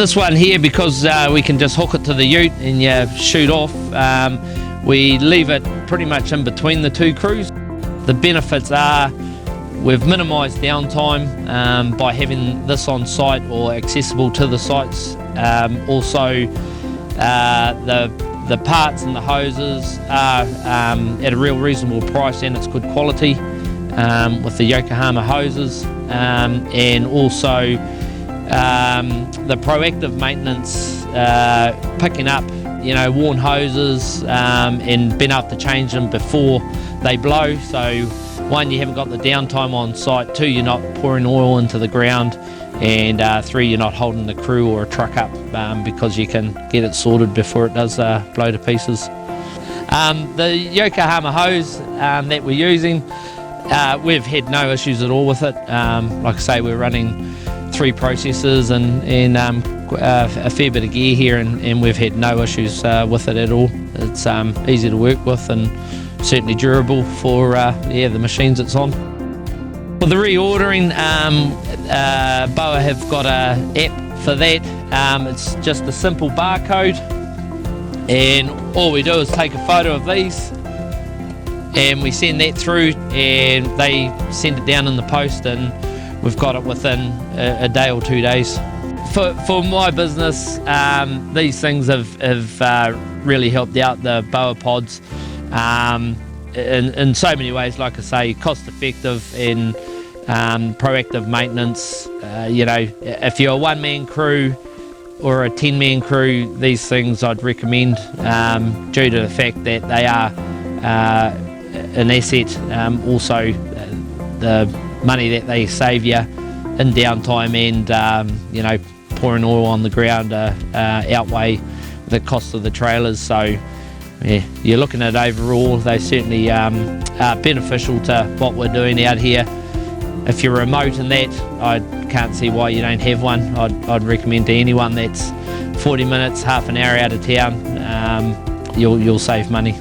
This one here, because we can just hook it to the ute and you shoot off, we leave it pretty much in between the two crews. The benefits are we've minimised downtime by having this on site or accessible to the sites. Also, the parts and the hoses are at a real reasonable price, and it's good quality with the Yokohama hoses, and also the proactive maintenance, picking up worn hoses and being able to change them before they blow. So one, you haven't got the downtime on site, two, you're not pouring oil into the ground, and three, you're not holding the crew or a truck up because you can get it sorted before it does blow to pieces. The Yokohama hose that we're using, we've had no issues at all with it. Like I say, we're running 3 processors and a fair bit of gear here, and we've had no issues with it at all. It's easy to work with and certainly durable for the machines it's on. For the reordering, BOA have got an app for that. It's just a simple barcode, and all we do is take a photo of these and we send that through, and they send it down in the post, and we've got it within a day or 2 days. For my business, these things have really helped out the BOApods in so many ways. Like I say, cost effective and proactive maintenance. If you're a 1-man crew or a 10-man crew, these things I'd recommend due to the fact that they are an asset. Also, the money that they save you in downtime and pouring oil on the ground outweigh the cost of the trailers. So yeah, you're looking at overall, they certainly are beneficial to what we're doing out here. If you're remote in that, I can't see why you don't have one. I'd recommend to anyone that's 40 minutes, half an hour out of town, you'll save money.